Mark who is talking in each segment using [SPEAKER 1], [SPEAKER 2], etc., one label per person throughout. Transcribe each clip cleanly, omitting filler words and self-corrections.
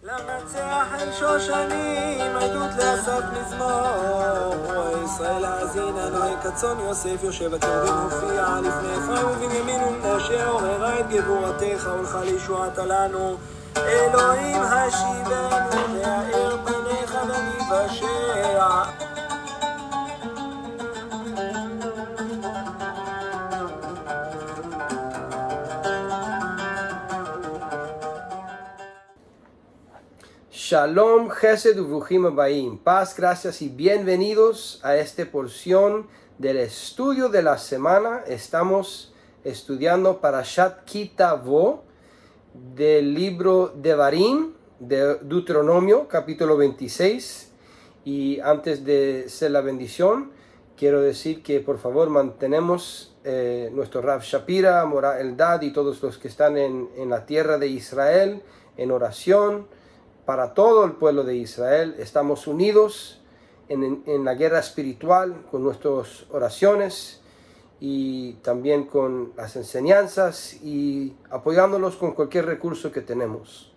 [SPEAKER 1] למנצח אל שושנים, עדות לאסף מזמור. ישראל האזינה, נוהי כצאן יוסף, יושב הקרדין הופיע לפני אפרים ובנימין ומשה, עוררה את גבורתך ולך לישועתה לנו. אלוהים השיבנו והאר פניך ונבשע.
[SPEAKER 2] Shalom, Chesed Ubruchim Abayim. Paz, gracias y bienvenidos a esta porción del estudio de la semana. Estamos estudiando Parashat Ki Tavo del libro de Devarim, de Deuteronomio, capítulo 26. Y antes de hacer la bendición, quiero decir que por favor mantenemos nuestro Rav Shapira, Mora Eldad y todos los que están en la tierra de Israel en oración. Para todo el pueblo de Israel, estamos unidos en la guerra espiritual con nuestras oraciones y también con las enseñanzas y apoyándolos con cualquier recurso que tenemos.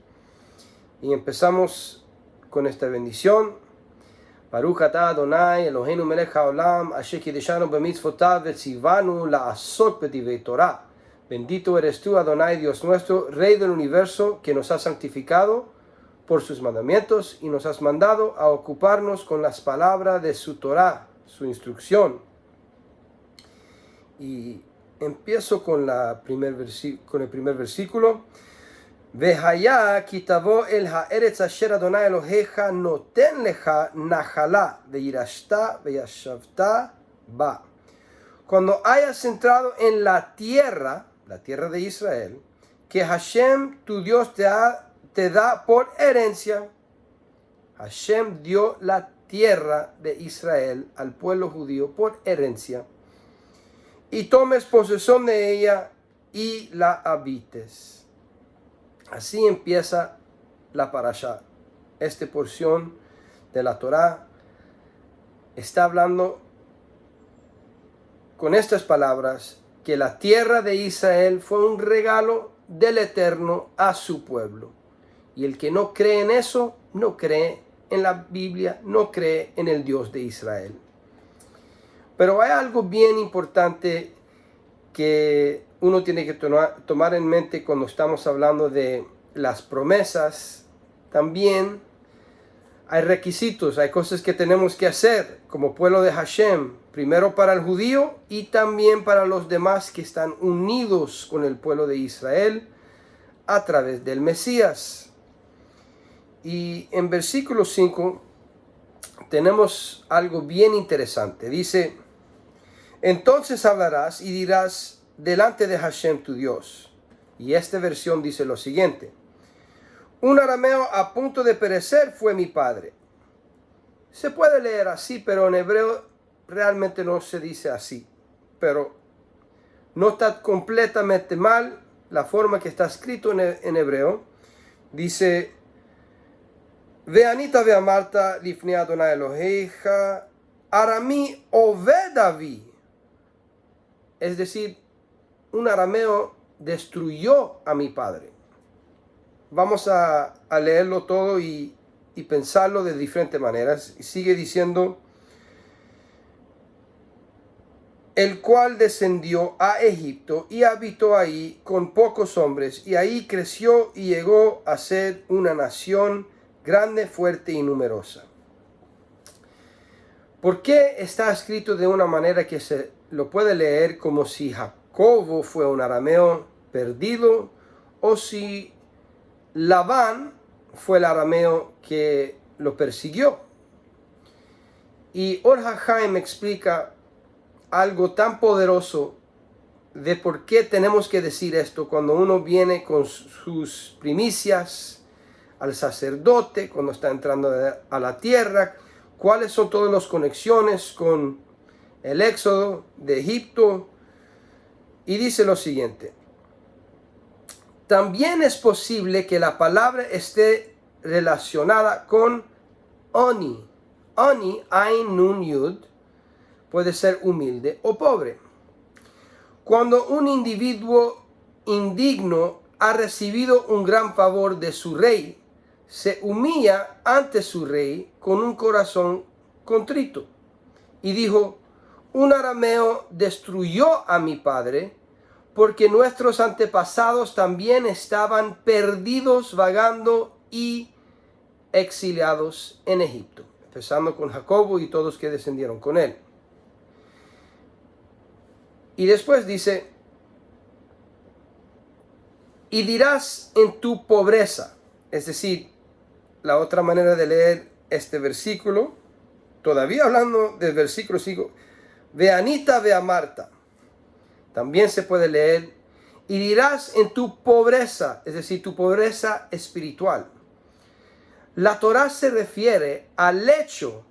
[SPEAKER 2] Y empezamos con esta bendición. Baruch atah Adonai Eloheinu melech haolam asher kideshanu b'mitzvotav vetzivanu la'asot b'divrei Torah. Bendito eres tú, Adonai, Dios nuestro, Rey del universo, que nos ha santificado por sus mandamientos y nos has mandado a ocuparnos con las palabras de su Torah, su instrucción. Y empiezo con el primer versículo. Vehaya ki tavo el haaretz asher Adonai Elohecha noten lecha nachala veirashta veyashavta ba. Cuando hayas entrado en la tierra de Israel, que Hashem tu Dios te da por herencia. Hashem dio la tierra de Israel al pueblo judío por herencia, y tomes posesión de ella y la habites. Así empieza la parashá. Esta porción de la Torá está hablando con estas palabras que la tierra de Israel fue un regalo del Eterno a su pueblo. Y el que no cree en eso, no cree en la Biblia, no cree en el Dios de Israel. Pero hay algo bien importante que uno tiene que tomar en mente cuando estamos hablando de las promesas. También hay requisitos, hay cosas que tenemos que hacer como pueblo de Hashem. Primero para el judío y también para los demás que están unidos con el pueblo de Israel a través del Mesías. Y en versículo 5 tenemos algo bien interesante. Dice: entonces hablarás y dirás delante de Hashem tu Dios. Y esta versión dice lo siguiente: un arameo a punto de perecer fue mi padre. Se puede leer así, pero en hebreo realmente no se dice así. Pero no está completamente mal la forma que está escrito en hebreo. Dice: Ve'anita ve'amarta lifnei Adonai Elohecha arami oved avi. Es decir, un arameo destruyó a mi padre. Vamos a leerlo todo y pensarlo de diferentes maneras. Y sigue diciendo: el cual descendió a Egipto y habitó ahí con pocos hombres, y ahí creció y llegó a ser una nación grande, fuerte y numerosa. ¿Por qué está escrito de una manera que se lo puede leer como si Jacobo fue un arameo perdido, o si Labán fue el arameo que lo persiguió? Y Or HaChaim explica algo tan poderoso de por qué tenemos que decir esto cuando uno viene con sus primicias al sacerdote, cuando está entrando a la tierra, cuáles son todas las conexiones con el éxodo de Egipto. Y dice lo siguiente: también es posible que la palabra esté relacionada con Oni. Oni, Ain, Nun, Yud, puede ser humilde o pobre. Cuando un individuo indigno ha recibido un gran favor de su rey, se humilla ante su rey con un corazón contrito. Y dijo, un arameo destruyó a mi padre, porque nuestros antepasados también estaban perdidos, vagando y exiliados en Egipto, empezando con Jacobo y todos que descendieron con él. Y después dice, y dirás en tu pobreza, es decir, la otra manera de leer este versículo, todavía hablando del versículo 5, ve a Anita, ve a Marta. También se puede leer, y dirás en tu pobreza, es decir, tu pobreza espiritual. La Torá se refiere al hecho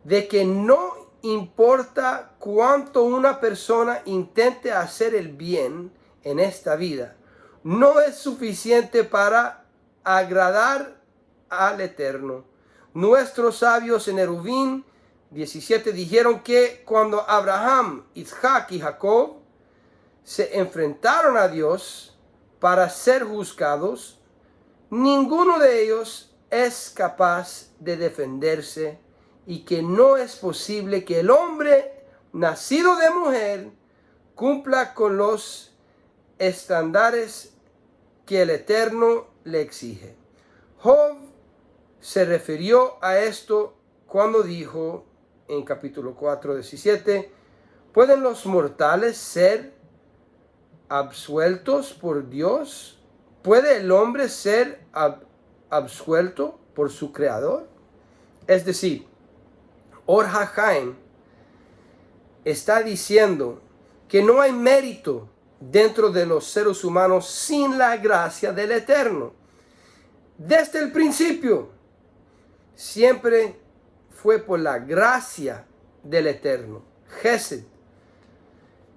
[SPEAKER 2] de que no importa cuánto una persona intente hacer el bien en esta vida, no es suficiente para agradar al Eterno. Nuestros sabios en Eruvin 17 dijeron que cuando Abraham, Isaac y Jacob se enfrentaron a Dios para ser juzgados, ninguno de ellos es capaz de defenderse y que no es posible que el hombre nacido de mujer cumpla con los estándares que el Eterno le exige. Job se refirió a esto cuando dijo en capítulo 4, 17, ¿pueden los mortales ser absueltos por Dios? ¿Puede el hombre ser absuelto por su creador? Es decir, Or HaChaim está diciendo que no hay mérito dentro de los seres humanos sin la gracia del Eterno. Desde el principio, siempre fue por la gracia del Eterno, Gesed.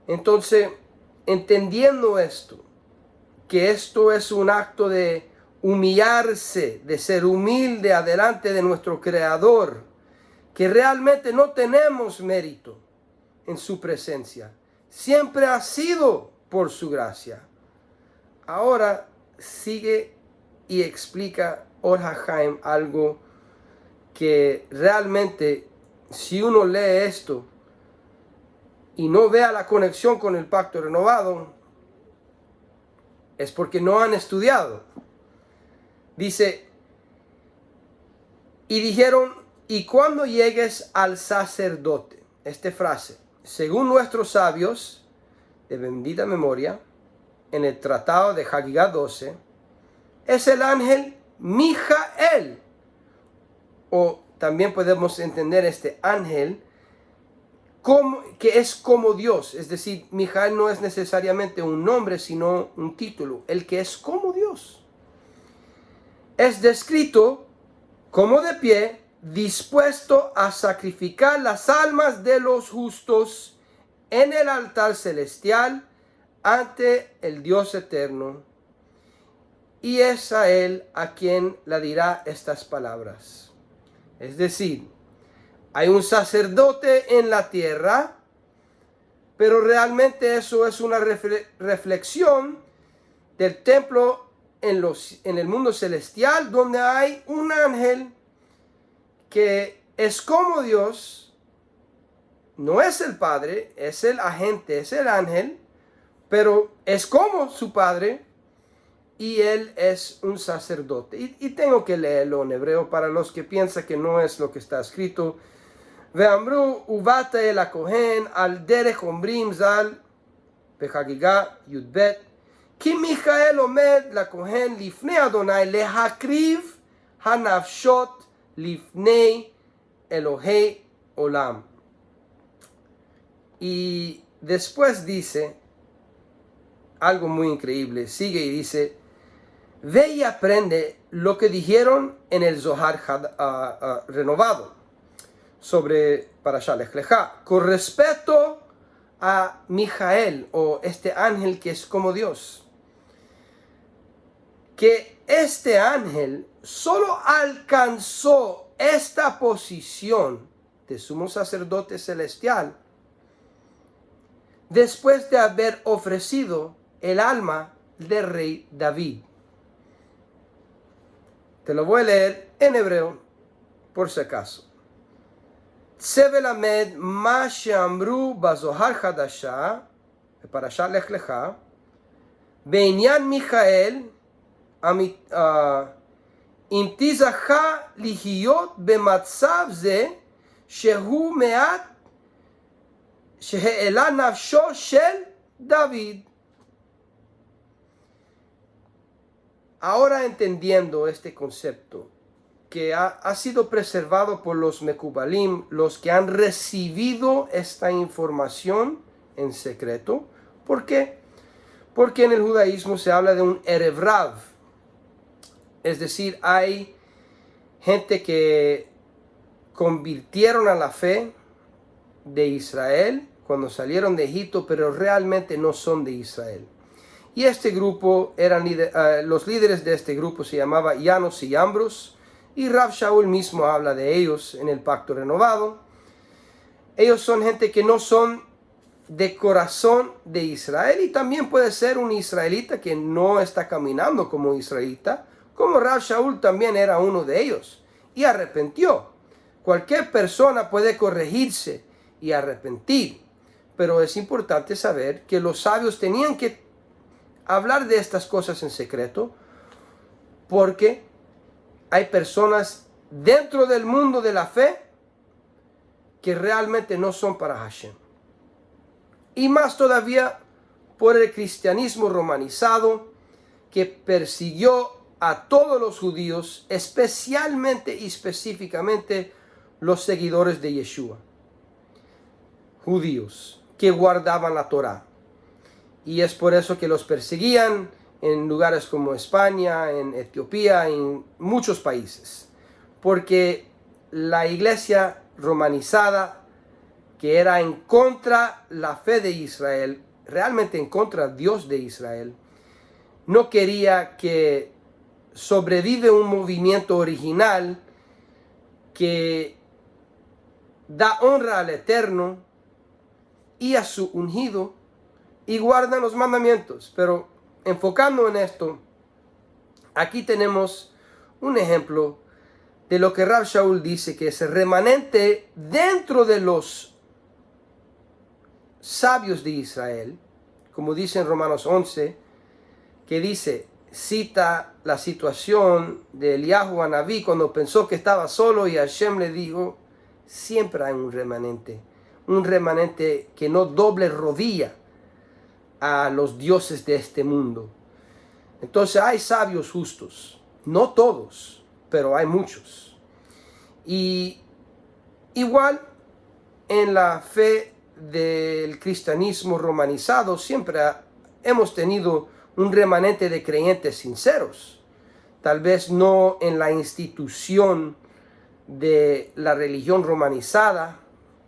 [SPEAKER 2] Entonces, entendiendo esto, que esto es un acto de humillarse, de ser humilde adelante de nuestro Creador, que realmente no tenemos mérito en su presencia, siempre ha sido por su gracia. Ahora sigue y explica Or HaChaim algo que realmente, si uno lee esto y no vea la conexión con el pacto renovado, es porque no han estudiado. Dice, y dijeron, y cuando llegues al sacerdote, esta frase, según nuestros sabios de bendita memoria, en el tratado de Hagigá 12, es el ángel Mijael, o también podemos entender este ángel como, que es como Dios, es decir, Mijael no es necesariamente un nombre, sino un título, el que es como Dios. Es descrito como de pie, dispuesto a sacrificar las almas de los justos en el altar celestial ante el Dios eterno. Y es a él a quien le dirá estas palabras. Es decir, hay un sacerdote en la tierra, pero realmente eso es una reflexión del templo en el mundo celestial, donde hay un ángel que es como Dios, no es el Padre, es el agente, es el ángel, pero es como su Padre, y él es un sacerdote. Y tengo que leerlo en hebreo para los que piensan que no es lo que está escrito. Ve'amru uvata el akohen al derech omrim zal behagigah yudbet ki Mijael omed lakohen lifnei Adonai lehakriv hanafshot lifnei Elohei olam. Y después dice algo muy increíble. Sigue y dice, ve y aprende lo que dijeron en el Zohar renovado sobre Parashat Lech Lechá con respecto a Mijael, o este ángel que es como Dios, que este ángel solo alcanzó esta posición de sumo sacerdote celestial después de haber ofrecido el alma del rey David. Te lo voy a leer en hebreo, por si acaso. צא ולמד מה שאמרו בזוהר חדשה, בפרשת לך לך, בעניין מיכאל, אם תזכה להיות במצב זה, שהוא מעט שהעלה נפשו של David. Ahora entendiendo este concepto, que ha sido preservado por los Mekubalim, los que han recibido esta información en secreto. ¿Por qué? Porque en el judaísmo se habla de un Erev Rav. Es decir, hay gente que convirtieron a la fe de Israel cuando salieron de Egipto, pero realmente no son de Israel. Y este grupo, los líderes de este grupo se llamaba Janos y Ambros, y Rav Shaul mismo habla de ellos en el Pacto Renovado. Ellos son gente que no son de corazón de Israel, y también puede ser un israelita que no está caminando como israelita, como Rav Shaul también era uno de ellos, y arrepintió. Cualquier persona puede corregirse y arrepentir, pero es importante saber que los sabios tenían que hablar de estas cosas en secreto, porque hay personas dentro del mundo de la fe que realmente no son para Hashem. Y más todavía por el cristianismo romanizado, que persiguió a todos los judíos, especialmente y específicamente los seguidores de Yeshua, judíos que guardaban la Torá. Y es por eso que los perseguían en lugares como España, en Etiopía, en muchos países. Porque la iglesia romanizada, que era en contra la fe de Israel, realmente en contra Dios de Israel, no quería que sobrevive un movimiento original que da honra al Eterno y a su ungido y guardan los mandamientos. Pero enfocando en esto, aquí tenemos un ejemplo de lo que Rav Shaul dice que es el remanente dentro de los sabios de Israel, como dice en Romanos 11, que dice, cita la situación de Eliyahu Anabí cuando pensó que estaba solo y Hashem le dijo, siempre hay un remanente que no doble rodilla a los dioses de este mundo. Entonces hay sabios justos, no todos, pero hay muchos. Y igual en la fe del cristianismo romanizado siempre hemos tenido un remanente de creyentes sinceros. Tal vez no en la institución de la religión romanizada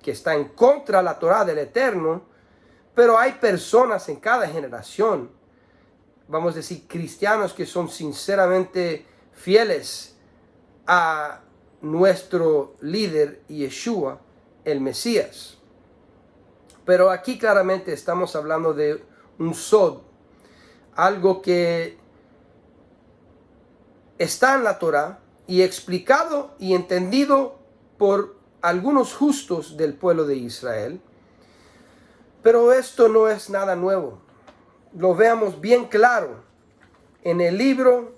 [SPEAKER 2] que está en contra de la Torá del Eterno, pero hay personas en cada generación, vamos a decir cristianos, que son sinceramente fieles a nuestro líder Yeshua, el Mesías. Pero aquí claramente estamos hablando de un sod, algo que está en la Torá y explicado y entendido por algunos justos del pueblo de Israel. Pero esto no es nada nuevo. Lo veamos bien claro en el libro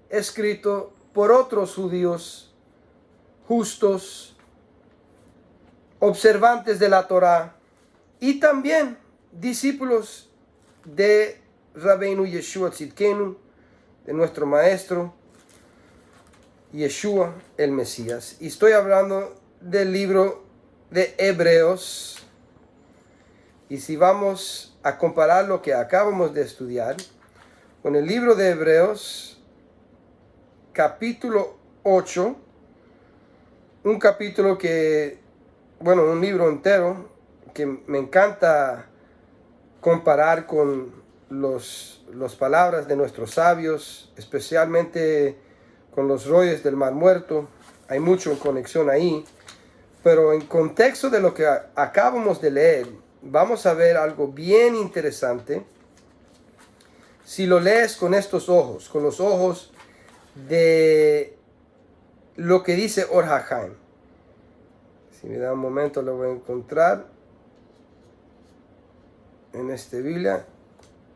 [SPEAKER 2] escrito por otros judíos justos, observantes de la Torá, y también discípulos de Rabbeinu Yeshua Tzidkenu, de nuestro maestro Yeshua el Mesías. Y estoy hablando del libro de Hebreos. Y si vamos a comparar lo que acabamos de estudiar con el libro de Hebreos, capítulo 8, un capítulo que, bueno, un libro entero que me encanta comparar con las palabras de nuestros sabios, especialmente con los rollos del Mar Muerto. Hay mucho en conexión ahí, pero en contexto de lo que acabamos de leer, vamos a ver algo bien interesante. Si lo lees con estos ojos, con los ojos de lo que dice Or HaChaim. Si me da un momento lo voy a encontrar en esta Biblia.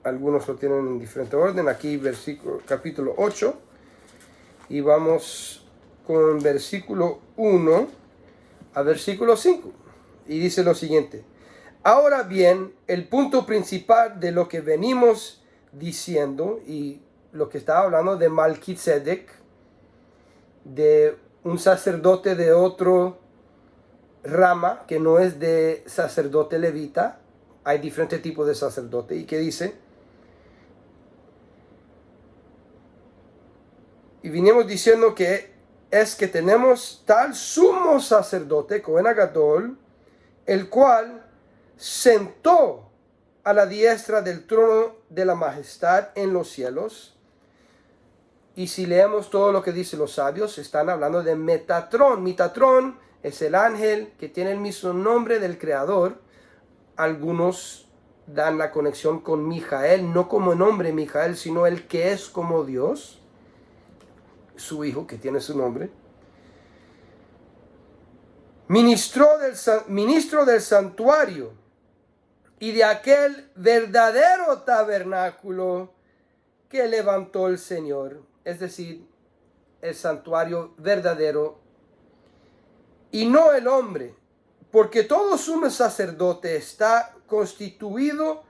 [SPEAKER 2] Algunos lo tienen en diferente orden. Aquí capítulo 8. Y vamos con versículo 1 a versículo 5. Y dice lo siguiente. Ahora bien, el punto principal de lo que venimos diciendo y lo que estaba hablando de Melquisedec, de un sacerdote de otro rama que no es de sacerdote levita. Hay diferentes tipos de sacerdote. Y que dice, y vinimos diciendo que es que tenemos tal sumo sacerdote, Cohen Gadol, el cual sentó a la diestra del trono de la majestad en los cielos. Y si leemos todo lo que dicen los sabios, están hablando de Metatrón. Metatrón es el ángel que tiene el mismo nombre del Creador. Algunos dan la conexión con Mijael, no como nombre Mijael, sino el que es como Dios, su hijo que tiene su nombre. Ministro del santuario y de aquel verdadero tabernáculo que levantó el Señor, es decir, el santuario verdadero y no el hombre, porque todo sumo sacerdote está constituido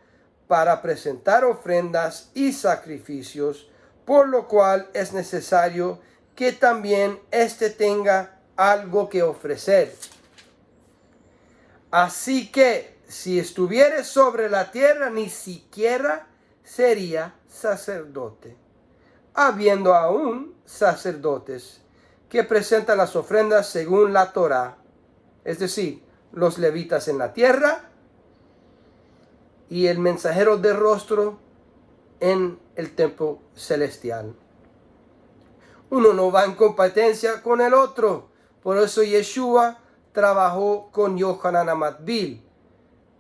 [SPEAKER 2] para presentar ofrendas y sacrificios, por lo cual es necesario que también éste tenga algo que ofrecer. Así que si estuviere sobre la tierra, ni siquiera sería sacerdote, habiendo aún sacerdotes que presentan las ofrendas según la Torá, es decir, los levitas en la tierra y el mensajero de rostro en el templo celestial. Uno no va en competencia con el otro. Por eso Yeshua trabajó con Yohanan Amatbil,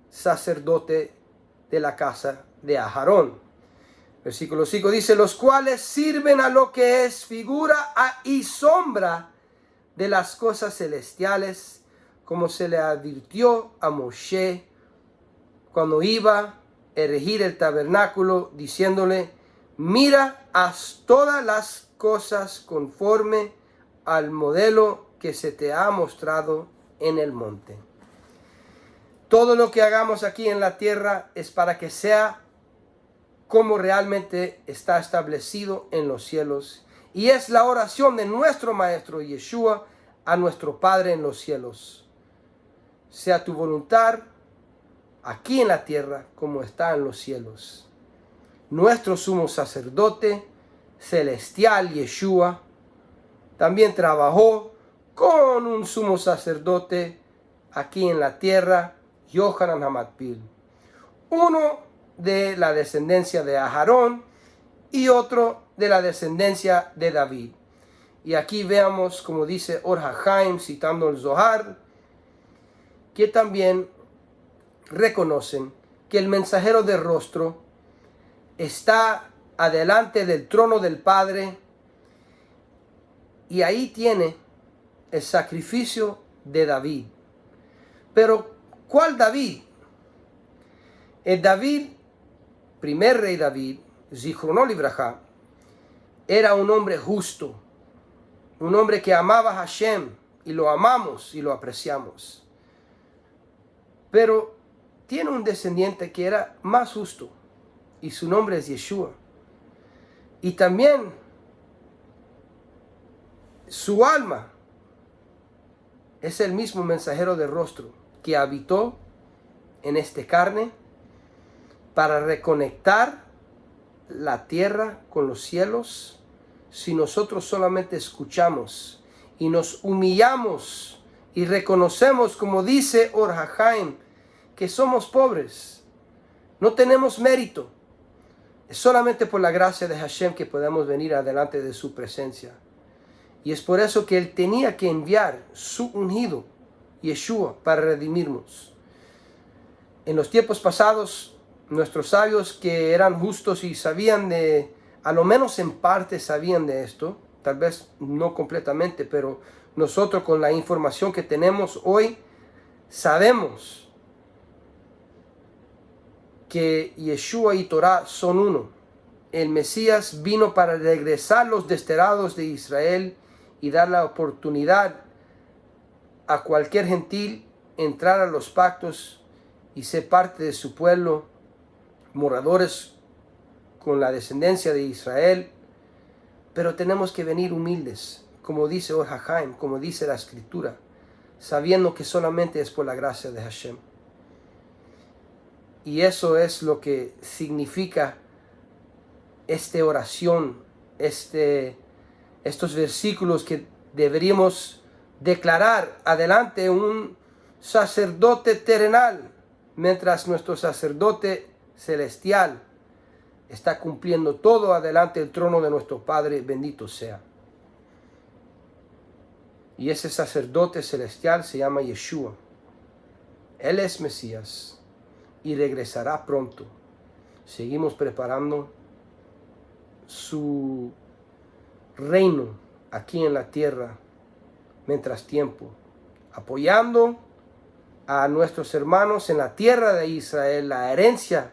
[SPEAKER 2] sacerdote de la casa de Aharón. Versículo 5 dice, los cuales sirven a lo que es figura y sombra de las cosas celestiales, como se le advirtió a Moshe cuando iba a erigir el tabernáculo, diciéndole, mira, haz todas las cosas conforme al modelo que se te ha mostrado en el monte. Todo lo que hagamos aquí en la tierra es para que sea como realmente está establecido en los cielos. Y es la oración de nuestro Maestro Yeshua a nuestro Padre en los cielos. Sea tu voluntad aquí en la tierra como está en los cielos. Nuestro sumo sacerdote celestial, Yeshua, también trabajó con un sumo sacerdote aquí en la tierra, Yohanan Amatbil. Uno de la descendencia de Aharón y otro de la descendencia de David. Y aquí veamos, como dice Or HaChaim, citando el Zohar, que también reconocen que el mensajero de rostro está adelante del trono del Padre y ahí tiene el sacrificio de David. Pero, ¿cuál David? El David, primer rey David, Zichrono Libraja, era un hombre justo, un hombre que amaba a Hashem, y lo amamos y lo apreciamos. Pero tiene un descendiente que era más justo, y su nombre es Yeshua. Y también su alma es el mismo mensajero de rostro que habitó en esta carne para reconectar la tierra con los cielos. Si nosotros solamente escuchamos y nos humillamos y reconocemos, como dice Or HaChaim, que somos pobres, no tenemos mérito, es solamente por la gracia de Hashem que podemos venir adelante de su presencia. Y es por eso que Él tenía que enviar su ungido, Yeshua, para redimirnos. En los tiempos pasados, nuestros sabios que eran justos y sabían a lo menos en parte sabían de esto, tal vez no completamente, pero nosotros con la información que tenemos hoy sabemos que Yeshua y Torah son uno. El Mesías vino para regresar los desterrados de Israel y dar la oportunidad a cualquier gentil entrar a los pactos y ser parte de su pueblo, moradores con la descendencia de Israel. Pero tenemos que venir humildes, como dice Or HaChaim, como dice la Escritura, sabiendo que solamente es por la gracia de Hashem. Y eso es lo que significa esta oración, estos versículos que deberíamos declarar adelante un sacerdote terrenal, mientras nuestro sacerdote celestial está cumpliendo todo adelante del trono de nuestro Padre, bendito sea. Y ese sacerdote celestial se llama Yeshua. Él es Mesías y regresará pronto. Seguimos preparando su reino aquí en la tierra mientras tiempo, apoyando a nuestros hermanos en la tierra de Israel, la herencia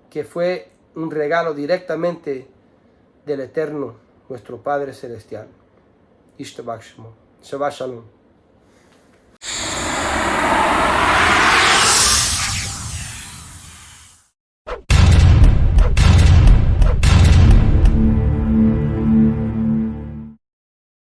[SPEAKER 2] que fue un regalo directamente del Eterno, nuestro Padre Celestial. Shabbat Shalom.